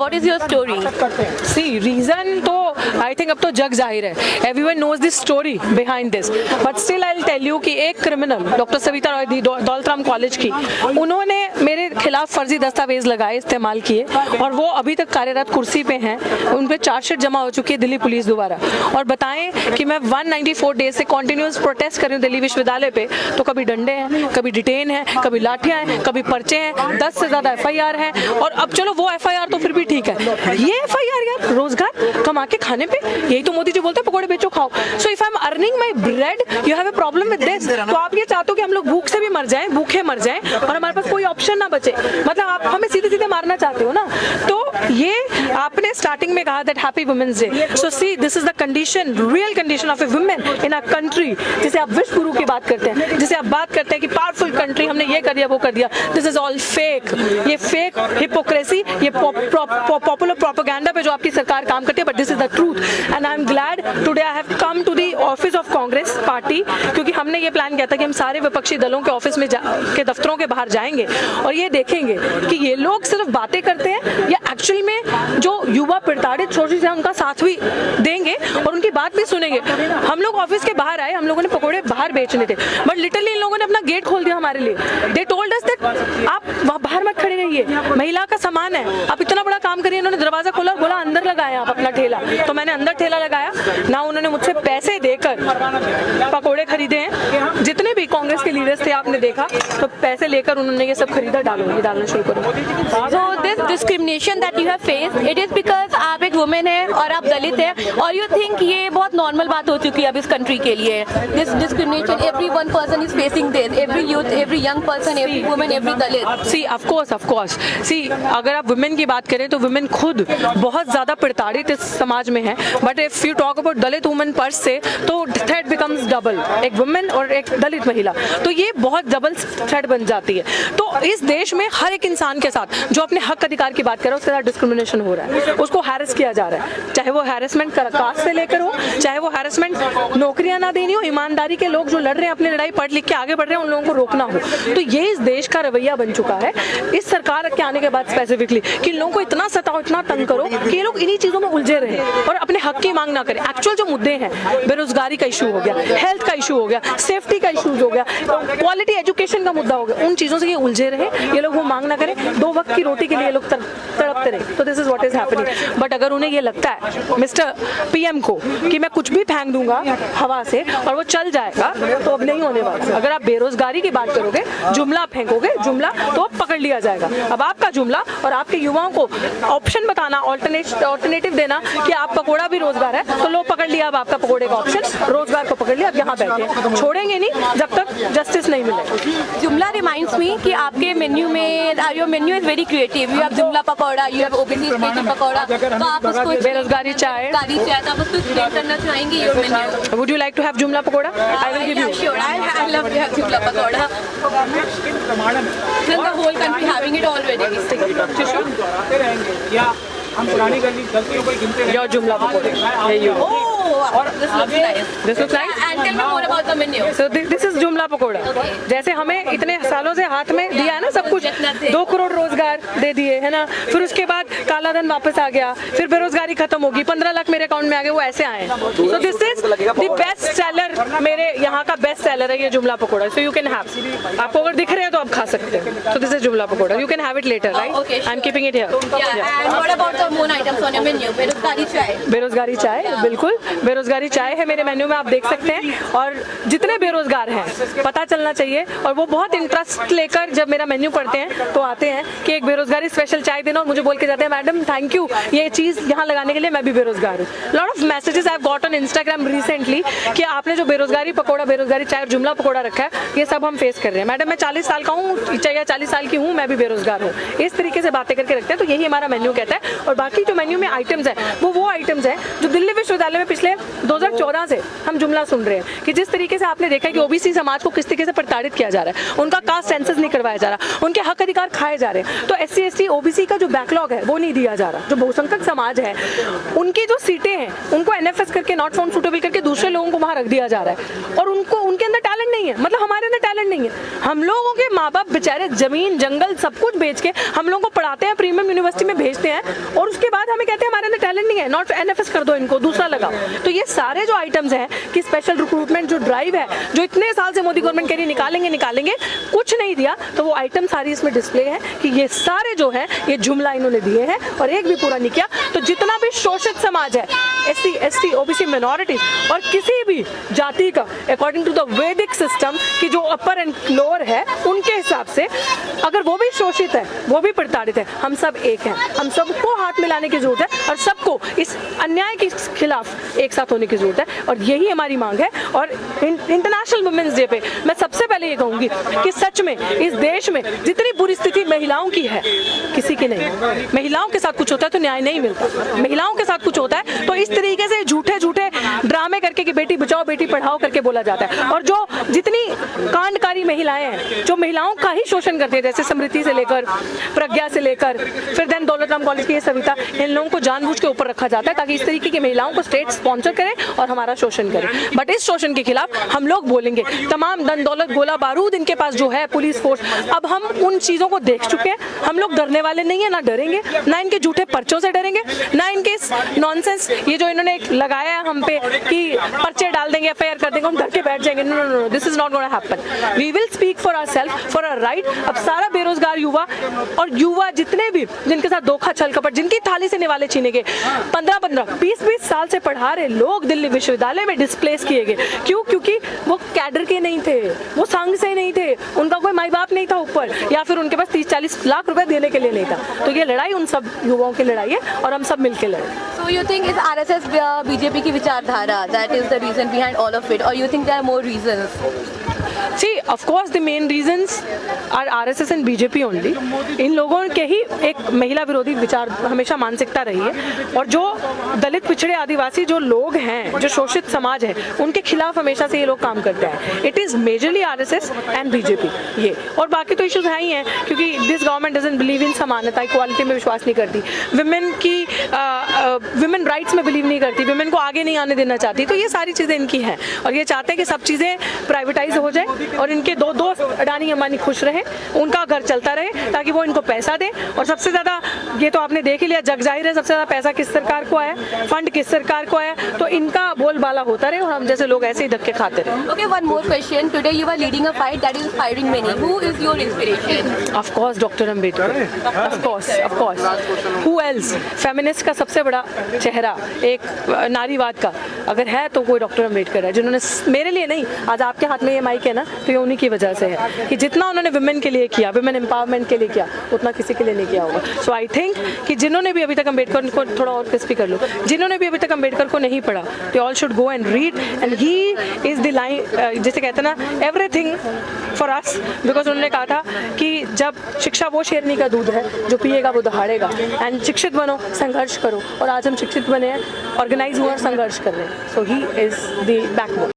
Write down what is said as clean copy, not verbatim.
What is your story? See reason तो I think अब तो जग जाहिर है, everyone knows this story behind this, but still I will tell you कि एक criminal doctor Savita Roy Daulatram college की, उन्होंने मेरे खिलाफ फर्जी दस्तावेज लगाए, इस्तेमाल किए, और वो अभी तक कार्यरत कुर्सी पे हैं। उन पे चार्जशीट जमा हो चुकी है दिल्ली पुलिस द्वारा, और बताएं कि मैं 194 डेज से कॉन्टिन्यूस प्रोटेस्ट कर रही हूँ दिल्ली विश्वविद्यालय पे, तो कभी डंडे हैं, कभी डिटेन है, कभी लाठियां हैं, कभी पर्चे हैं, 10 से ज्यादा FIR है। और अब चलो वो FIR तो फिर भी ठीक है, ये FIR यार रोजगार कमा के खाने पे, यही तो मोदी जी बोलते हैं पकौड़े बेचो खाओ। So if I am earning my bread you have a problem with this. तो आप ये चाहते हो कि हम लोग भूख से भी मर जाएं, भूखे मर जाएं, और हमारे पास कोई ऑप्शन ना बचे, मतलब आप हमें सीधे सीधे मारना चाहते हो ना। तो ये आपने स्टार्टिंग में कहा that happy women's day, so see this is the condition, real condition of a women in a country, जिसे आप विश्व गुरु की बात करते हैं, जिसे आप बात करते हैं कि पावरफुल कंट्री, हमने ये कर दिया वो कर दिया। दिस इज ऑल फेक, ये फेक हिपोक्रेसी, ये पॉपुलर प्रोपेगेंडा पे जो आपकी सरकार काम करती है, but this is the truth. And I am glad today I have come to the office of Congress party, क्योंकि हमने ये प्लान किया था कि हम सारे विपक्षी दलों के ऑफिस में के दफ्तरों के बाहर जाएंगे और ये देखेंगे कि ये लोग सिर्फ बातें करते हैं या एक्चुअल में जो युवा प्रताड़ित शोषित हैं उनका साथ भी देंगे और उनकी बात भी सुनेंगे। हम लोग ऑफिस के बाहर आए, हम लोगों ने पकौड़े बाहर बेचने थे, बट लिटरली इन लोगों ने अपना गेट खोल दिया हमारे लिए। दे टोल्ड अस दैट आप वहाँ बाहर मत खड़े रहिए, महिला का सामान है, आप इतना बड़ा काम करिए। इन्होंने दरवाजा खोला और बोला अंदर लगाए आप अपना ठेला, तो मैंने अंदर ठेला लगाया ना। उन्होंने मुझसे पैसे देकर पकौड़े खरीदे हैं, जितने भी कांग्रेस के लीडर्स थे आपने देखा, तो पैसे लेकर उन्होंने ये सब खरीदा। डालो, ये डालना शुरू करो। So this discrimination that you have faced, it is because आप एक वुमेन है और आप दलित है, और you think ये बहुत नॉर्मल बात हो चुकी है अब इस कंट्री के लिए? This discrimination, every one person is facing this, every youth, every young person, every woman, every dalit. See, of course. See, अगर आप वुमेन की बात करें तो वुमेन खुद बहुत ज़्यादा प्रताड़ित इस समाज में है, but if you talk about Dalit women purse से, तो थ्रेट बिकम्स डबल, एक वुमेन और एक दलित महिला, तो ये बहुत डबल थ्रेट बन जाती है। तो इस देश में हर एक इंसान के साथ जो अपने हक अधिकार की बात कर रहा है उसके साथ डिस्क्रिमिनेशन हो रहा है, उसको हैरेस किया जा रहा है, चाहे वो हैरेसमेंट कास्ट से लेकर हो, चाहे वो हैरेसमेंट नौकरियां ना देनी हो, ईमानदारी के लोग जो लड़ रहे हैं अपनी लड़ाई, पढ़ लिख के आगे बढ़ रहे हैं, उन लोगों को रोकना हो। तो ये इस देश का रवैया बन चुका है इस सरकार के आने के बाद स्पेसिफिकली, कि लोगों को इतना सताओ, इतना तंग करो कि ये लोग इन्हीं चीजों में उलझे रहे और अपने हक की मांग ना करें। एक्चुअल जो मुद्दे हैं, बेरोजगारी का इशू हो गया, हेल्थ का इशू हो गया, सेफ्टी का इशू हो गया, क्वालिटी एजुकेशन का मुद्दा हो गया, उन चीजों से ये उलझे रहे, ये लोग वो मांग ना करें, 2 वक्त की रोटी के लिए लोग तड़पते रहे। तो this is what is happening. But अगर उन्हें ये लगता है मिस्टर PM को कि मैं कुछ भी फेंक दूंगा हवा से और वो चल जाएगा, तो अब नहीं होने वाला। अगर आप बेरोजगारी की बात करोगे, जुमला फेंकोगे, जुमला तो पकड़ लिया जाएगा। अब आपका जुमला और आपके युवाओं को ऑप्शन बताना, ऑल्टरनेटिव देना कि आप पकौड़ा भी रोजगार है, तो लोग पकड़ लिया अब आपका पकौड़े का ऑप्शन, रोजगार को पकड़ लिया, अब यहाँ बैठे, छोड़ेंगे नहीं जब तक जस्टिस नहीं मिले। जुमला रिमाइंड्स मी कि आपके मेन्यू में, your menu is very creative, you have जुमला pakora, you have OBC special pakora, तो आप उसको बेरोजगारी चाय, तो आप उसको एक्सप्लेन करना चाहेंगे your menu? Would you like to have जुमला pakora? I will give you. Sure, I love to have jumla pakoda. Then the whole country having it already. हम पुरानी गलतियों को गिनते Your jumla pakoda. Here you go. Oh, this looks nice. This looks nice. And tell me more about the menu. So this is जुमला पकौड़ा। जैसे हमें इतने सालों से हाथ में दिया है ना सब कुछ, 2 करोड़ रोजगार दे दिए है ना, फिर उसके बाद काला धन वापस आ गया, फिर बेरोजगारी खत्म होगी, 15 लाख मेरे अकाउंट में आ गए, वो ऐसे आए। So this is the best seller, मेरे यहाँ का बेस्ट सेलर है ये जुमला pakora. So you can have, आपको अगर दिख रहे हैं तो आप खा सकते हैं। सो दिस इज जुमला pakora, you can have it later, right? I am keeping it here. Yeah, and what about the more items on your menu? बेरोजगारी चाय। बेरोजगारी चाय, बिल्कुल बेरोजगारी चाय है मेरे मेन्यू में, आप देख सकते हैं। और जितने बेरोजगार हैं पता चलना चाहिए, और वो बहुत इंटरेस्ट लेकर जब मेरा मेन्यू पढ़ते हैं तो आते हैं कि एक बेरोजगारी स्पेशल चाय देना, और मुझे बोल के जाते हैं मैडम थैंक यू ये चीज़ यहाँ लगाने के लिए, मैं भी बेरोजगार हूँ। Lot of messages I have got on Instagram recently कि आपने जो बेरोजगारी पकौड़ा, बेरोजगारी चाय और जुमला पकौड़ा रखा है, ये सब हम फेस कर रहे हैं। मैडम मैं 40 साल का हूँ, चाहे 40 साल की हूँ, मैं भी बेरोजगार हूँ। इस तरीके से बातें करके रखते हैं, तो यही हमारा मेन्यू कहता है। और बाकी जो मेन्यू में आइटम्स हैं वो आइटम्स हैं जो दिल्ली विश्वविद्यालय में पिछले 2014 से हम जुमला सुन रहे हैं कि जिस तरीके से आपने देखा है कि OBC समाज को किस तरीके से प्रताड़ित किया जा रहा है, उनका कास्ट सेंसस नहीं करवाया जा रहा, उनके हक अधिकार खाए जा रहे हैं। तो SC ST OBC का जो बैकलॉग है वो नहीं दिया जा रहा। जो बहुसंख्यक समाज है उनकी जो सीटें हैं उनको NFS करके, नॉट फाउंड सूटेबल करके दूसरे लोगों को वहाँ रख दिया जा रहा है, और उनको उनके अंदर टैलेंट नहीं है, मतलब हमारे अंदर टैलेंट नहीं है। हम लोगों के माँ बाप बेचारे जमीन जंगल सब कुछ बेच के हम लोगों को पढ़ाते हैं, प्रीमियम यूनिवर्सिटी में भेजते हैं, और उसके बाद हमें कहते हैं हमारे अंदर टैलेंट नहीं है, नॉट एनएफएस कर दो इनको, दूसरा लगाओ। तो ये सारे जो आइटम्स हैं कि स्पेशल रिक्रूटमेंट जो ड्राइव है, जो इतने साल से मोदी गवर्नमेंट कह रही निकालेंगे, कुछ नहीं दिया, तो वो आइटम सारी इसमें डिस्प्ले है कि ये सारे जो है ये जुमला इन्होंने दिए हैं और एक भी पूरा नहीं किया। तो जितना भी शोषित समाज है, SC ST OBC मिनॉरिटी और किसी भी जाति का अकॉर्डिंग टू द वैदिक सिस्टम की जो अपर एंड लोअर है, उनके हिसाब से अगर वो भी शोषित है, वो भी प्रताड़ित है, हम सब एक हैं। हम सबको हाथ मिलाने की जरूरत है और सबको इस अन्याय के खिलाफ एक साथ होने की जरूरत है और यही हमारी मांग है। और इंटरनेशनल वुमेन्स डे पे मैं सबसे पहले ये कहूंगी कि सच में इस देश में जितनी बुरी स्थिति महिलाओं की है, किसी की नहीं। महिलाओं के साथ कुछ होता है तो न्याय नहीं मिलता, महिलाओं के साथ कुछ होता है तो इस तरीके से झूठे झूठे ड्रामे करके कि बेटी बचाओ बेटी पढ़ाओ करके बोला जाता है। और जो जितनी कांडकारी महिलाएं हैं जो महिलाओं का ही शोषण करती है, जैसे समृद्धि से लेकर प्रज्ञा से लेकर फिर देन दौलतराम कॉलेज की ये सविता, इन लोगों को जानबूझ के ऊपर रखा जाता है ताकि इस तरीके की महिलाओं को स्टेट स्पॉन्सर करे और हमारा शोषण करे। बट इस शोषण के खिलाफ हम लोग बोलेंगे। तमाम धन दौलत गोला बारूद इनके पास जो है, पुलिस फोर्स, अब हम उन चीजों को देख चुके हैं। हम लोग डरने वाले नहीं है, ना डरेंगे, ना इनके झूठे पर्चों से डरेंगे, ना इनके नॉनसेंस ये जो इन्होंने लगाया है हम पे कि पर्चे डाल देंगे, FIR कर देंगे, हम डर के बैठ जाएंगे। No no no, this is not gonna happen. We will speak for ourself, for our right. अब सारा बेरोजगार युवा और युवा जितने भी जिनके साथ धोखा छल कपट, जिनकी थाली से निवाले छीने गए, 15-15 20-20 साल से पढ़ा रहे लोग दिल्ली विश्वविद्यालय में डिस्प्लेस किए गए। क्यों? क्योंकि वो कैडर के नहीं थे, वो संघ से नहीं थे, उनका कोई माई बाप नहीं था ऊपर, या फिर उनके पास 30-40 लाख रुपए देने के लिए नहीं था। तो ये लड़ाई उन सब युवाओं की लड़ाई है और हम सब मिलकर लड़े। So you think it's RSS BJP की विचारधारा that is the reason behind all of it, or you think there are more reasons? See, of course the main reasons are RSS and BJP only. इन लोगों के ही एक महिला विरोधी विचार हमेशा मानसिकता रही है और जो दलित पिछड़े आदिवासी जो लोग हैं, जो शोषित समाज है, उनके खिलाफ हमेशा से ये लोग काम करते हैं। It is majorly RSS and BJP ये, और बाकी तो इश्यूज हैं ही हैं क्योंकि this government doesn't believe in समानता, इक्वालिटी में विश्वास नहीं करती, विमेन राइट्स में बिलीव नहीं करती, विमेन को आगे नहीं आने देना चाहती। तो ये सारी चीज़ें इनकी हैं और ये चाहते हैं कि सब चीज़ें प्राइवेटाइज हो जाए और इनके दो दोस्त अडानी अंबानी खुश रहे, उनका घर चलता रहे ताकि वो इनको पैसा दें। और सबसे ज़्यादा ये तो आपने देख ही लिया, जग जाहिर है, सबसे ज़्यादा पैसा किस सरकार को आया, फंड किस सरकार को आया, तो इनका बोलबाला होता रहे और हम जैसे लोग ऐसे ही धक्के खाते रहे। Okay, one more question. Today you are leading a fight that is inspiring many. Who is your inspiration? Of course, Dr. Ambedkar. Of course. Who else? Feminist का सबसे बड़ा चेहरा एक नारीवाद का अगर है तो कोई डॉक्टर अम्बेडकर है, जिन्होंने मेरे लिए नहीं, आज आपके हाथ में ये माइक है ना, तो ये उन्हीं की वजह से है कि जितना उन्होंने विमेन के लिए किया, विमेन एम्पावरमेंट के लिए किया, उतना किसी के लिए नहीं किया होगा। सो आई थिंक कि जिन्होंने भी अभी तक अम्बेडकर को, थोड़ा और क्रिस्पी कर लो, जिन्होंने भी अभी तक अम्बेडकर को नहीं पढ़ा, they all should go and read and he is the line, जैसे कहते हैं ना, एवरीथिंग फॉर अस, बिकॉज उन्होंने कहा था कि जब शिक्षा वो शेरनी का दूध है जो पिएगा वो दहाड़ेगा। एंड शिक्षित बनो, संघर्ष करो, और आज हम शिक्षित बने हैं, ऑर्गेनाइज हुए और संघर्ष कर रहे हैं। सो ही इज द बैकबोन।